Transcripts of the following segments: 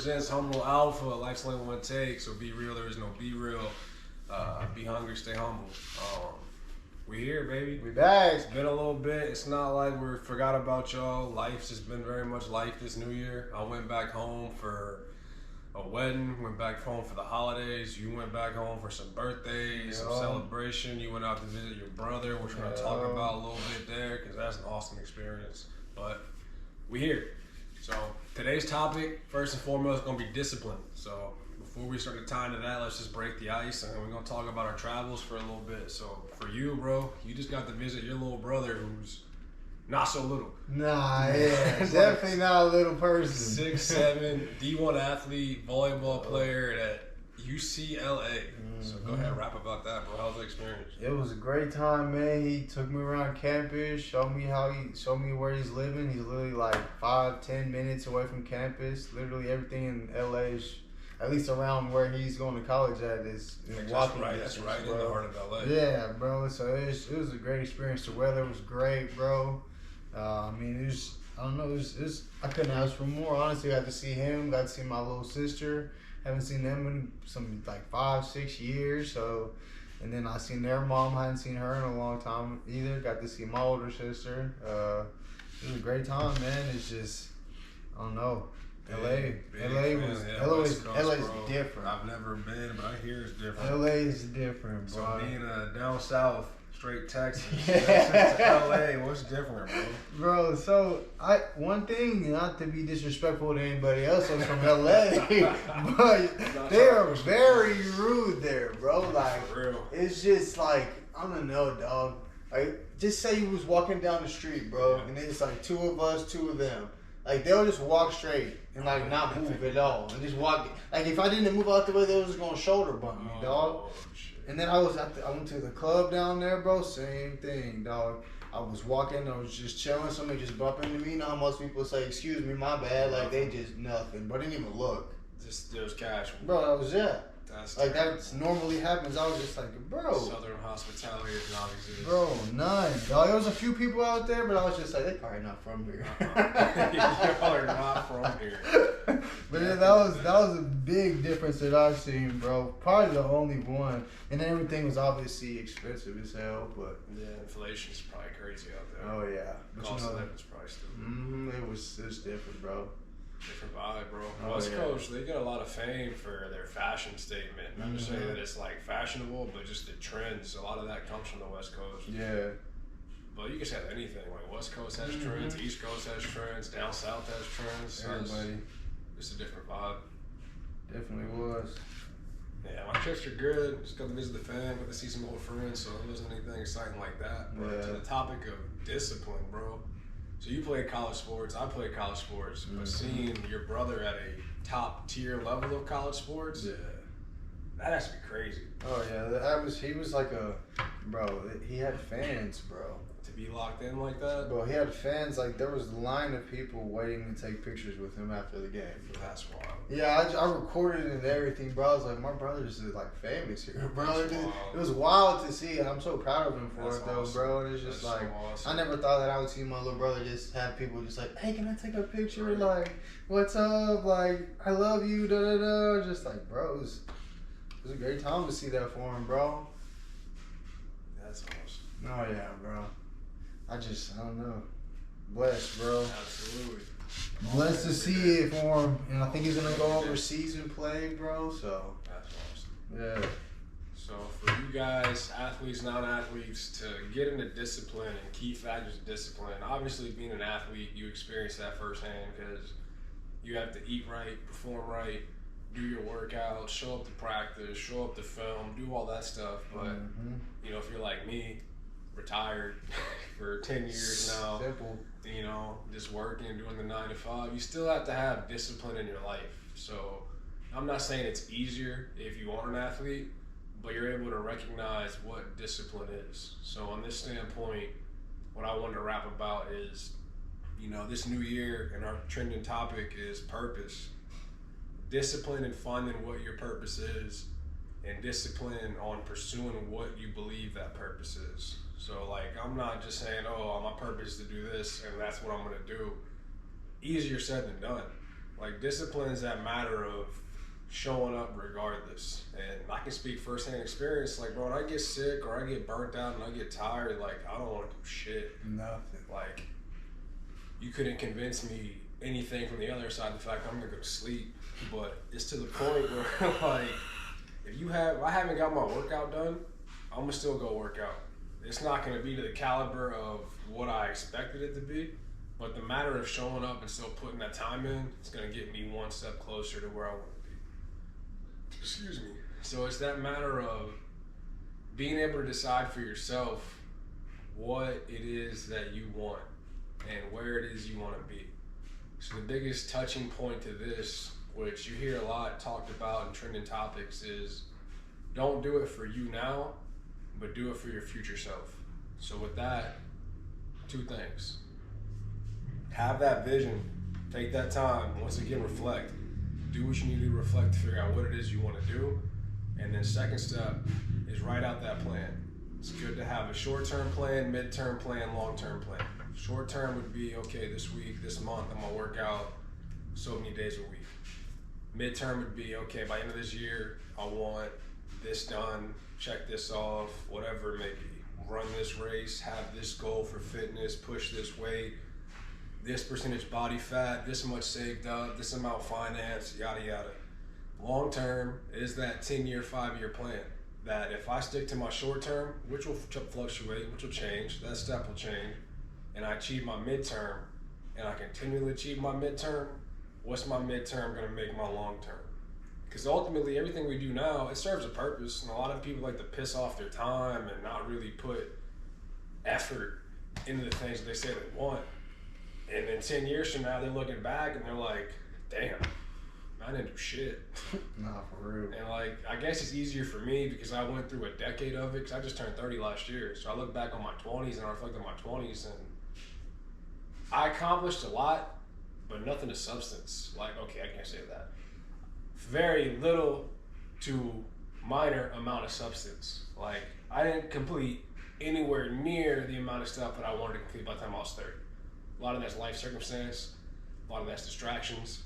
presents Humble Alpha. Life's only one take, so be real. There is no be real. Be hungry, stay humble. We here, baby. We back. It's been a little bit. It's not like we forgot about y'all. Life's just been very much life this new year. I went back home for a wedding. Went back home for the holidays. You went back home for some birthdays, some celebration. You went out to visit your brother, which we're gonna talk about a little bit there, because that's an awesome experience. But we here. So today's topic, first and foremost, is gonna be discipline. So before we start to tie into that, let's just break the ice, and we're gonna talk about our travels for a little bit. So for you, bro, you just got to visit your little brother, who's not so little. Nah, yeah, definitely not a little person. 6'7", D1 athlete, volleyball player at UCLA. So go ahead and rap about that, bro. How was the experience? It was a great time, man. He took me around campus, showed me where he's living. He's literally like 5-10 minutes away from campus. Literally everything in LA is, at least around where he's going to college at, is walking distance. That's right in the heart of LA. Yeah, bro. So it was a great experience. The weather was great, bro. I mean, it was, I don't know, it was I couldn't ask for more. Honestly, I got to see him, got to see my little sister. Haven't seen them in some like 5-6 years. So, and then I seen their mom. I hadn't seen her in a long time either. Got to see my older sister. It was a great time, man. It's just, I don't know. LA is different. I've never been, but I hear it's different. LA is different, bro. So being down south, straight Texas, to LA, what's different, bro? Bro, so one thing, not to be disrespectful to anybody else who's from LA, but they are very rude there, bro. Like, for real. It's just like, I don't know, dog. Like, just say you was walking down the street, bro, and it's like two of us, two of them. Like, they'll just walk straight and, like, not move at all. And just walk. Like, if I didn't move out the way, they was just going to shoulder bump me, dog. Shit. And then I went to the club down there, bro. Same thing, dog. I was walking. I was just chilling. Somebody just bumped into me. You know how most people say, excuse me, my bad. Like, they just nothing. But I didn't even look. Just, it was casual. Bro, that was it. That's like, that normally happens. I was just like, bro. Southern hospitality does not exist. Bro, none. Dog, there was a few people out there, but I was just like, they're probably not from here. Y'all are not from here. But yeah, that was a big difference that I've seen, bro. Probably the only one. And everything was obviously expensive as hell, but yeah, inflation's probably crazy out there. Oh yeah, but cost of living's probably still. It was different, bro. Different vibe, bro. West Coast, they get a lot of fame for their fashion statement. Not to say that it's like fashionable, but just the trends. A lot of that comes from the West Coast. Yeah. But you can say anything. Like West Coast has trends, East Coast has trends, down South has trends. Everybody. It's a different vibe. Definitely was. Yeah, my trips are good. Just got to visit the fam, got to see some old friends, so it wasn't anything exciting like that. But to the topic of discipline, bro. So you played college sports, I played college sports, but seeing your brother at a top tier level of college sports, that has to be crazy. Oh yeah, he was like he had fans, bro. To be locked in like that? Bro, he had fans, like there was a line of people waiting to take pictures with him after the game. That's wild. Yeah, I recorded it and everything, bro. I was like, my brother's just like famous here, bro. It was wild to see, and I'm so proud of him for it, though, bro. And it's just like, I never thought that I would see my little brother just have people just like, hey, can I take a picture? Like, what's up? Like, I love you, da da da. Just like, bro, it was a great time to see that for him, bro. That's awesome. Oh yeah, bro. I don't know. Blessed, bro. Absolutely. Blessed to see it for him. And I think he's going to go overseas and play, bro. So. That's awesome. Yeah. So for you guys, athletes, non-athletes, to get into discipline and key factors of discipline, obviously being an athlete, you experience that firsthand because you have to eat right, perform right, do your workouts, show up to practice, show up to film, do all that stuff. But, you know, if you're like me, retired for 10 years now, simple, you know, just working and doing the 9 to 5, you still have to have discipline in your life. So I'm not saying it's easier if you are an athlete, but you're able to recognize what discipline is. So on this standpoint, what I wanted to rap about is, you know, this new year and our trending topic is purpose. Discipline in finding what your purpose is, and discipline on pursuing what you believe that purpose is. So like, I'm not just saying, oh, my purpose is to do this and that's what I'm gonna do. Easier said than done. Like discipline is that matter of showing up regardless. And I can speak firsthand experience. Like, bro, when I get sick or I get burnt out and I get tired, like I don't want to do shit. Nothing. Like, you couldn't convince me anything from the other side. The fact I'm gonna go to sleep, but it's to the point where like, if I haven't got my workout done, I'm gonna still go work out. It's not gonna be to the caliber of what I expected it to be, but the matter of showing up and still putting that time in, it's gonna get me one step closer to where I want to be. Excuse me. So it's that matter of being able to decide for yourself what it is that you want and where it is you want to be. So the biggest touching point to this, which you hear a lot talked about in trending topics, is don't do it for you now, but do it for your future self. So with that, two things. Have that vision, take that time, once again reflect. Do what you need to reflect to figure out what it is you want to do. And then second step is write out that plan. It's good to have a short-term plan, mid-term plan, long-term plan. Short-term would be, okay, this week, this month, I'm gonna work out so many days a week. Mid-term would be, okay, by the end of this year, I want this done, check this off, whatever it may be. Run this race, have this goal for fitness, push this weight, this percentage body fat, this much saved up, this amount financed, yada yada. Long term is that 10-year, 5-year plan. That if I stick to my short term, which will fluctuate, which will change, that step will change, and I achieve my midterm, and I continually achieve my midterm, what's my midterm gonna make my long term? Because ultimately, everything we do now, it serves a purpose, and a lot of people like to piss off their time and not really put effort into the things that they say they want. And then 10 years from now, they're looking back and they're like, damn, I didn't do shit. Nah, for real. And like, I guess it's easier for me because I went through a decade of it, because I just turned 30 last year. So I look back on my 20s and I reflect on my 20s, and I accomplished a lot, but nothing of substance. Like, okay, I can't say that. Very little to minor amount of substance. Like, I didn't complete anywhere near the amount of stuff that I wanted to complete by the time I was 30. A lot of that's life circumstance, a lot of that's distractions,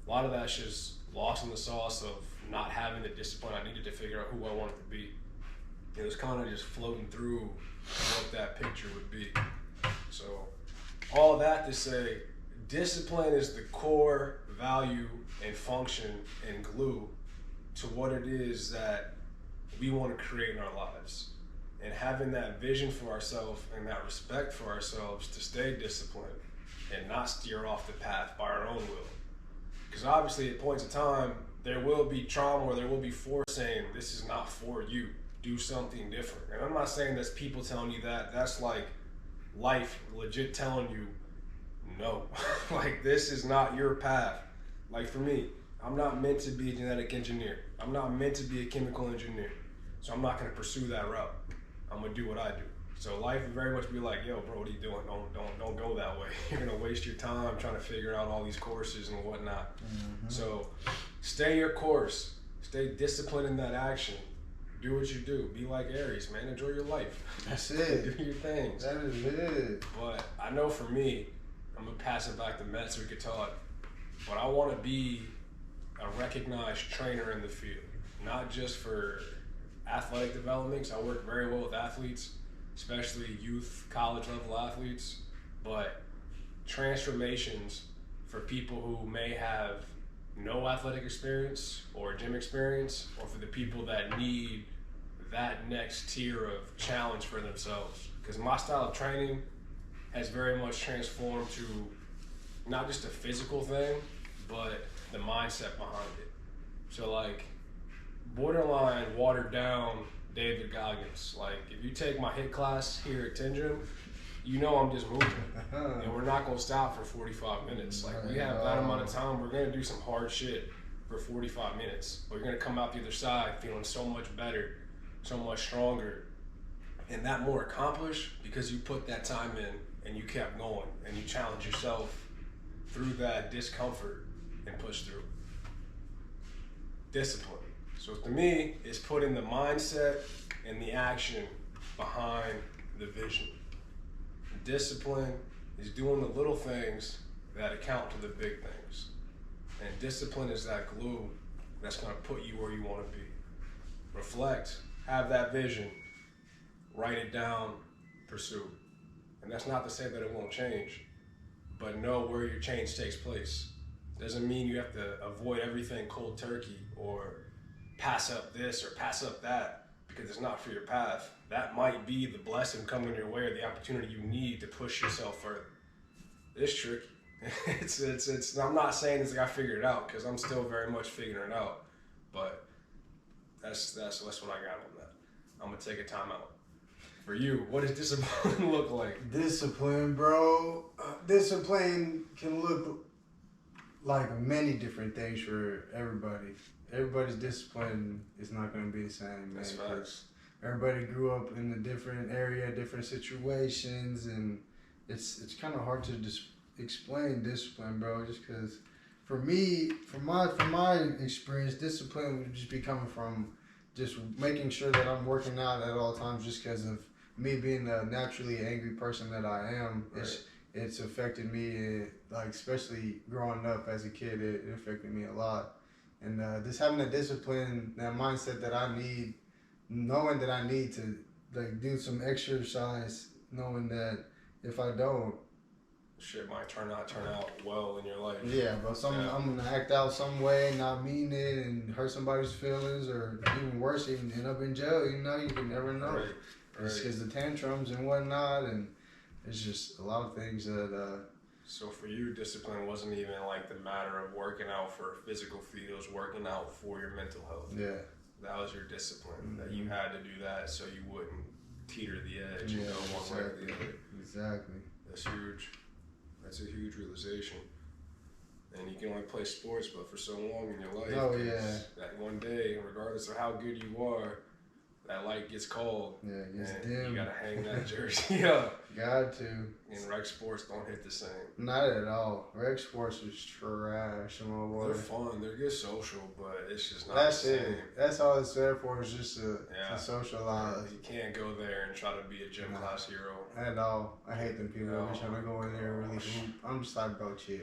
a lot of that's just lost in the sauce of not having the discipline I needed to figure out who I wanted to be. It was kind of just floating through what that picture would be. So all that to say, discipline is the core value and function and glue to what it is that we want to create in our lives. And having that vision for ourselves and that respect for ourselves to stay disciplined and not steer off the path by our own will. Because obviously at points of time, there will be trauma or there will be force saying, this is not for you, do something different. And I'm not saying that's people telling you that, that's like life legit telling you, no, like this is not your path. Like for me, I'm not meant to be a genetic engineer. I'm not meant to be a chemical engineer. So I'm not gonna pursue that route. I'm gonna do what I do. So life would very much be like, yo, bro, what are you doing? Don't go that way. You're gonna waste your time trying to figure out all these courses and whatnot. Mm-hmm. So stay your course. Stay disciplined in that action. Do what you do. Be like Aries, man. Enjoy your life. That's it. Do your things. That is it. But I know for me, I'm gonna pass it back to Matt so we can talk. But I want to be a recognized trainer in the field, not just for athletic development, because I work very well with athletes, especially youth, college level athletes, but transformations for people who may have no athletic experience or gym experience, or for the people that need that next tier of challenge for themselves. Because my style of training has very much transformed to not just a physical thing, but the mindset behind it. So like, borderline watered down David Goggins. Like, if you take my HIIT class here at Ten Gym, you know I'm just moving. And we're not gonna stop for 45 minutes. Like, we have that amount of time, we're gonna do some hard shit for 45 minutes. But you're gonna come out the other side feeling so much better, so much stronger, and that more accomplished because you put that time in and you kept going and you challenge yourself through that discomfort and push through. Discipline. So to me, it's putting the mindset and the action behind the vision. Discipline is doing the little things that account to the big things. And discipline is that glue that's going to put you where you want to be. Reflect, have that vision, write it down, pursue. And that's not to say that it won't change, but know where your change takes place. Doesn't mean you have to avoid everything cold turkey or pass up this or pass up that because it's not for your path. That might be the blessing coming your way or the opportunity you need to push yourself further. It's tricky. It's I'm not saying it's like I figured it out because I'm still very much figuring it out, but that's what I got on that. I'm gonna take a time out. For you, what does discipline look like? Discipline, bro. Discipline can look like many different things for everybody. Everybody's discipline is not going to be the same, man. That's facts. Everybody grew up in a different area, different situations, and it's kind of hard to explain discipline, bro. Just because, for me, from my experience, discipline would just be coming from just making sure that I'm working out at all times, just because of me being a naturally angry person that I am. Right. It's affected me, like especially growing up as a kid. It affected me a lot, and just having that discipline, that mindset that I need, knowing that I need to like do some exercise, knowing that if I don't, shit might turn out well in your life. yeah, but I'm gonna act out some way, not mean it, and hurt somebody's feelings, or even worse, even end up in jail. You know, you can never know. Right. It's because the tantrums and whatnot, and it's just a lot of things that. So for you, discipline wasn't even like the matter of working out for a physical feat. It was working out for your mental health. Yeah. That was your discipline. That you had to do that so you wouldn't teeter the edge and go one way or the other. Exactly. That's huge. That's a huge realization. And you can only play sports, but for so long in your life. Oh yeah. That one day, regardless of how good you are, that light gets cold. Yeah, it gets and dim. you gotta hang that jersey up. Got to. And rec sports don't hit the same. Not at all. Rec sports is trash, my boy. They're fun. They're good social, but it's just not That's the same. it. That's all it's there for. Is just to socialize. You can't go there and try to be a gym class hero. At all. I hate them people No. who trying to go in there and really hoop. I'm just like, bro, chill.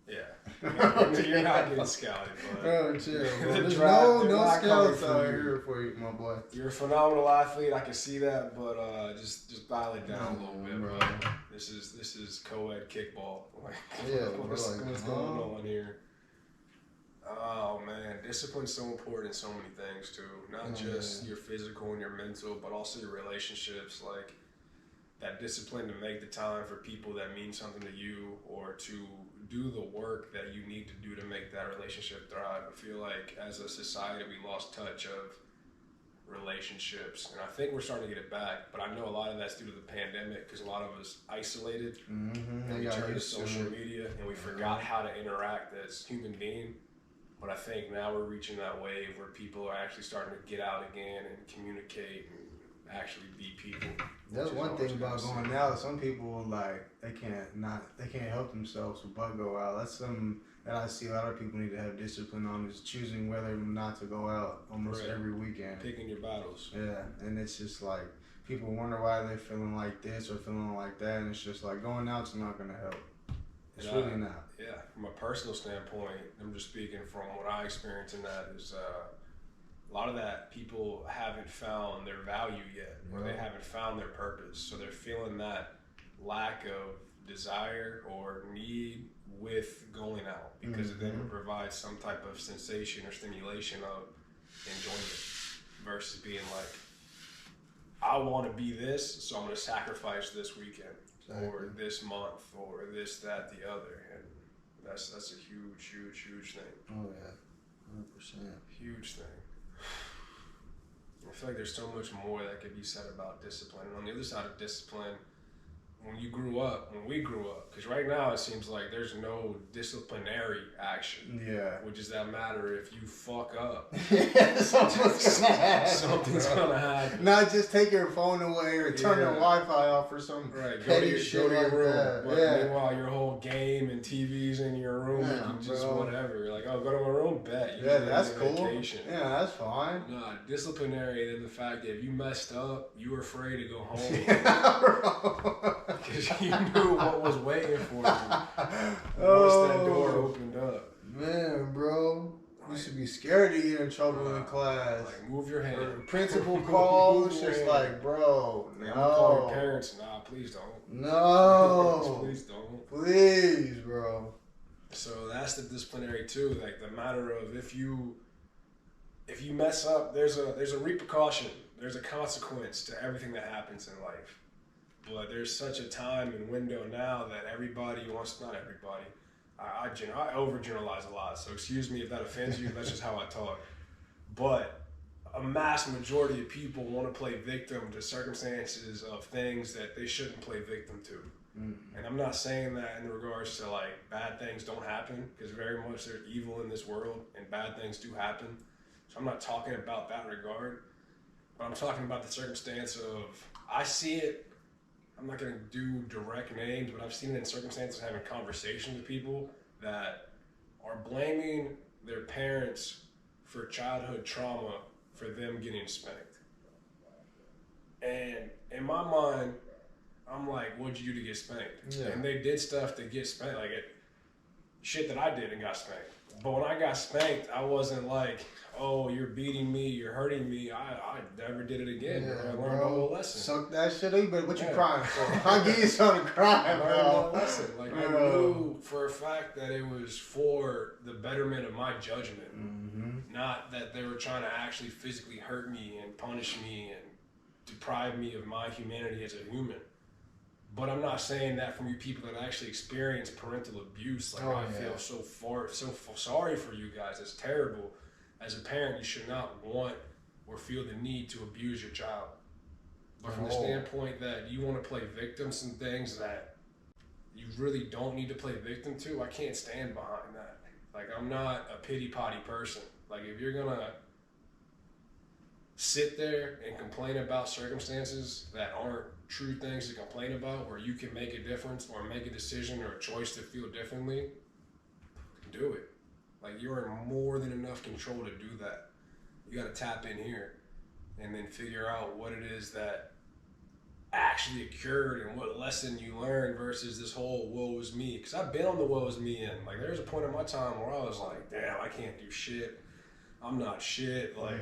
Yeah. You're not getting scouted, but Bro, chill. Bro. The There's draft, they're no not scouts coming out for you. here for you, my boy. you're a phenomenal athlete. I can see that, but just dial it down a little bit, bro. bro. This is co-ed kickball. Like, Yeah, bro, what's like, going on here? Oh man, discipline's so important in so many things too. Not just your physical and your mental, but also your relationships. Like that discipline to make the time for people that mean something to you, or to do the work that you need to do to make that relationship thrive. I feel like as a society we lost touch of relationships, and I think we're starting to get it back, but I know a lot of that's due to the pandemic because a lot of us isolated and we turned to social media and we forgot how to interact as human beings. But I think now we're reaching that wave where people are actually starting to get out again and communicate and actually be people. That's one thing about going out. Some people like they can't help themselves but go out. That's something that I see a lot of people need to have discipline on, is choosing whether or not to go out almost every weekend. Picking your battles. Yeah, and it's just like people wonder why they're feeling like this or feeling like that, and it's just like going out's not gonna help. It's really not. Yeah, from a personal standpoint, I'm just speaking from what I experienced in that is a lot of that people haven't found their value yet, or they haven't found their purpose. So they're feeling that lack of desire or need with going out because it then provides some type of sensation or stimulation of enjoyment versus being like, I want to be this, so I'm going to sacrifice this weekend or this month or this, that, the other. And that's a huge thing. Oh yeah, 100%. Huge thing. I feel like there's so much more that could be said about discipline. And on the other side of discipline, when we grew up, because right now it seems like there's no disciplinary action. Yeah. Which is that matter if you fuck up. Yeah, something's gonna happen. Something's gonna happen. Not just take your phone away or turn your Wi-Fi off or some petty shit like that. But meanwhile, your whole game and TV's in your room, Yeah, and you just bro. whatever. You're like, oh, go to my room, bet. You Yeah, can that's go cool. on vacation. Yeah, that's fine. Nah, disciplinary than the fact that if you messed up, you were afraid to go home. Yeah, bro. Because you knew what was waiting for you once that door opened up. Man, bro. You should be scared to get in trouble in class. Like, move your hand. Or the principal calls, it's just like, bro, I'm gonna call your no. parents. Nah, please don't. No. Please don't. Please, bro. So that's the disciplinary too. Like the matter of if you mess up, there's a repercussion. There's a consequence to everything that happens in life. But there's such a time and window now that everybody wants, not everybody, I overgeneralize a lot, so excuse me if that offends you, that's just how I talk. But a mass majority of people want to play victim to circumstances of things that they shouldn't play victim to. Mm-hmm. And I'm not saying that in regards to like bad things don't happen, because very much there's evil in this world and bad things do happen. So I'm not talking about that regard, but I'm talking about the circumstance of, I see it, I'm not going to do direct names, but I've seen it in circumstances having conversations with people that are blaming their parents for childhood trauma for them getting spanked. And in my mind, I'm like, what'd you do to get spanked? Yeah. And they did stuff to get spanked, like shit that I did and got spanked. But when I got spanked, I wasn't like, oh, you're beating me, you're hurting me. I never did it again. Yeah, I learned a whole lesson. Suck that shit up, but what you crying for? I'll give you something to cry about. I learned a lesson. Like, I knew for a fact that it was for the betterment of my judgment. Mm-hmm. Not that they were trying to actually physically hurt me and punish me and deprive me of my humanity as a human. But I'm not saying that from you people that actually experience parental abuse. Like, I feel so sorry for you guys. It's terrible. As a parent, you should not want or feel the need to abuse your child. But from the standpoint that you want to play victim some things that you really don't need to play victim to, I can't stand behind that. Like, I'm not a pity-potty person. Like, if you're going to sit there and complain about circumstances that aren't true things to complain about, where you can make a difference or make a decision or a choice to feel differently, do it. Like, you're in more than enough control to do that. You got to tap in here and then figure out what it is that actually occurred and what lesson you learned versus this whole woe is me. Because I've been on the woe is me end. Like, there's a point in my time where I was like, damn, I can't do shit. I'm not shit. Like,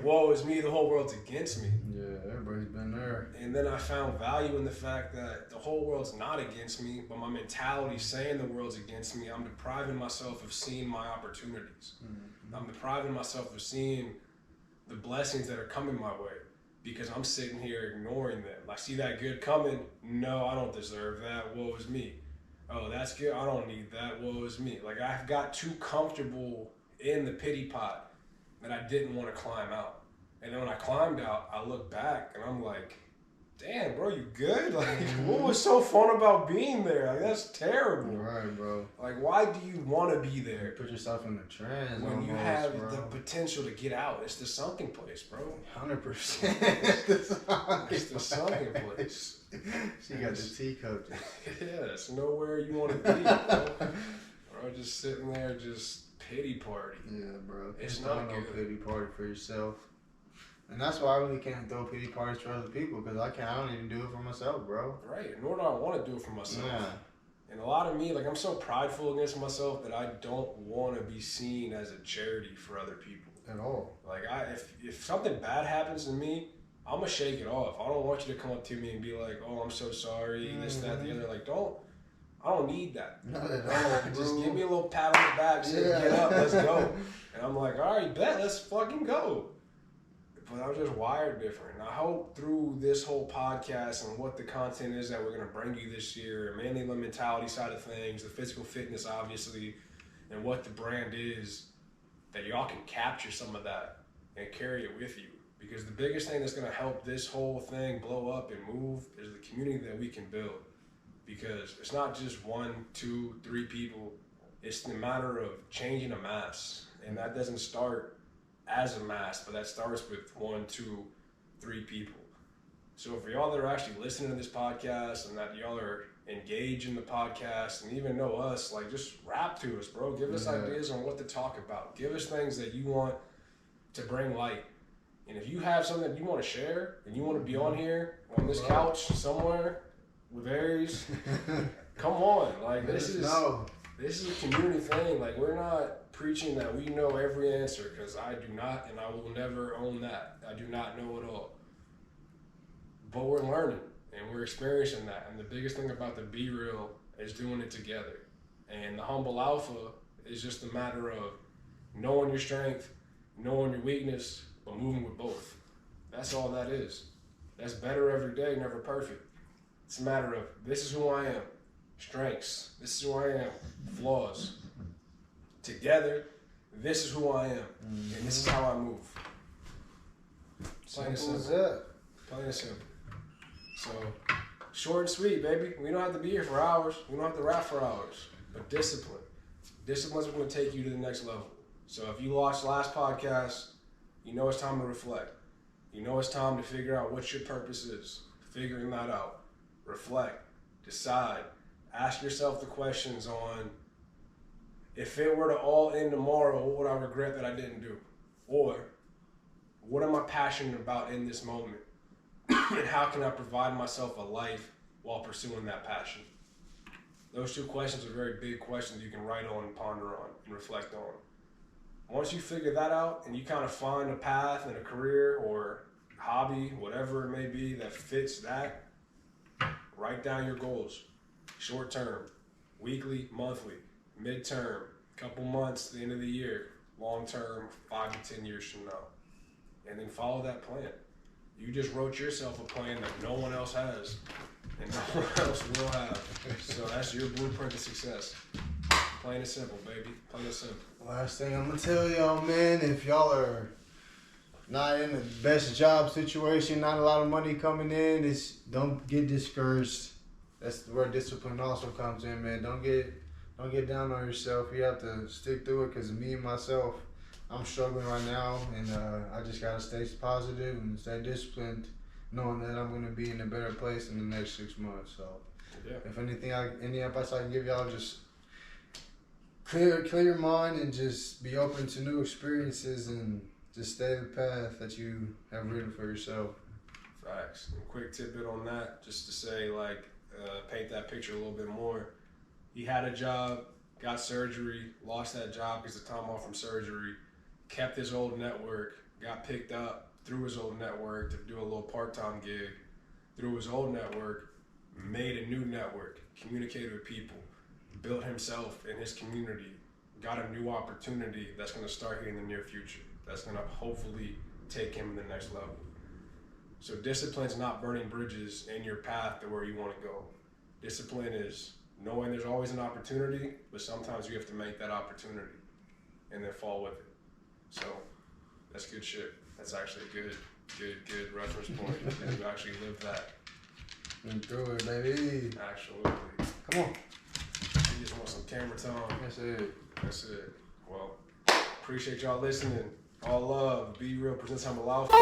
woe is me. The whole world's against me. Yeah, everybody's been there. And then I found value in the fact that the whole world's not against me, but my mentality saying the world's against me, I'm depriving myself of seeing my opportunities. Mm-hmm. I'm depriving myself of seeing the blessings that are coming my way because I'm sitting here ignoring them. I see that good coming. No, I don't deserve that. Woe is me. Oh, that's good. I don't need that. Woe is me. Like, I've got too comfortable in the pity pot that I didn't want to climb out. And then when I climbed out, I look back and I'm like, damn, bro, you good? Like, what was so fun about being there? Like, that's terrible. Right, bro. Like, why do you want to be there? Put yourself in the trance when you have the potential to get out. It's the sunken place, bro. 100%. It's the sunken place. She got the teacup. Yeah, it's nowhere you want to be, bro. Bro, just sitting there, just pity party. Yeah, bro. It's not no pity party for yourself. And that's why I really can't throw pity parties for other people, because I don't even do it for myself, bro. Right, nor do I want to do it for myself. Yeah. And a lot of me, like, I'm so prideful against myself that I don't want to be seen as a charity for other people. At all. Like, if something bad happens to me, I'm going to shake it off. I don't want you to come up to me and be like, oh, I'm so sorry, this, that, the other. Like, I don't need that. Not at all, just give me a little pat on the back, say, get up, let's go. And I'm like, all right, bet, let's fucking go. But I'm just wired different. And I hope through this whole podcast and what the content is that we're going to bring you this year, mainly the mentality side of things, the physical fitness, obviously, and what the brand is, that y'all can capture some of that and carry it with you. Because the biggest thing that's going to help this whole thing blow up and move is the community that we can build. Because it's not just 1, 2, 3 people. It's the matter of changing a mass. And that doesn't start as a mass, but that starts with 1, 2, 3 people. So for y'all that are actually listening to this podcast and that y'all are engaged in the podcast and even know us, like, just rap to us, bro. Give us ideas on what to talk about. Give us things that you want to bring light. And if you have something that you want to share and you want to be on here on this couch somewhere with Aries, come on. Like, this is This is a community thing. Like, we're not preaching that we know every answer, because I do not, and I will never own that. I do not know it all. But we're learning, and we're experiencing that. And the biggest thing about the Be Real is doing it together. And the Humble Alpha is just a matter of knowing your strength, knowing your weakness, but moving with both. That's all that is. That's better every day, never perfect. It's a matter of, this is who I am. Strengths. This is who I am. Flaws. Together, this is who I am. And this is how I move. Plain and Simple as simple. that. Plain and simple. So, short and sweet, baby. We don't have to be here for hours. We don't have to rap for hours. But discipline. Discipline is going to take you to the next level. So if you watched the last podcast, you know it's time to reflect. You know it's time to figure out what your purpose is. Figuring that out. Reflect. Decide. Ask yourself the questions on, if it were to all end tomorrow, what would I regret that I didn't do? Or, what am I passionate about in this moment? And how can I provide myself a life while pursuing that passion? Those two questions are very big questions you can write on and ponder on and reflect on. Once you figure that out and you kind of find a path and a career or hobby, whatever it may be that fits that, write down your goals. Short term, weekly, monthly, midterm, couple months, the end of the year, long term, 5 to 10 years from now. And then follow that plan. You just wrote yourself a plan that no one else has and no one else will have. So that's your blueprint to success. Plain and simple, baby. Plain and simple. Last thing I'm gonna tell y'all, man, if y'all are not in the best job situation, not a lot of money coming in, don't get discouraged. That's where discipline also comes in, man. Don't get down on yourself. You have to stick through it, because me and myself, I'm struggling right now, and I just gotta stay positive and stay disciplined, knowing that I'm gonna be in a better place in the next 6 months. So, Yeah. if anything, any advice I can give y'all, just clear your mind and just be open to new experiences and just stay the path that you have written for yourself. Facts. And quick tidbit on that, just to say, like, paint that picture a little bit more. He had a job, got surgery, lost that job because of time off from surgery, kept his old network, got picked up through his old network to do a little part-time gig, through his old network, made a new network, communicated with people, built himself in his community, got a new opportunity that's going to start here in the near future, that's going to hopefully take him to the next level. So discipline's not burning bridges in your path to where you want to go. Discipline is knowing there's always an opportunity, but sometimes you have to make that opportunity and then fall with it. So that's good shit. That's actually a good reference point. You actually live that. And through it, baby. Absolutely. Come on. You just want some camera time. That's it. That's it. Well, appreciate y'all listening. All love. Be Real presents Humble Alpha.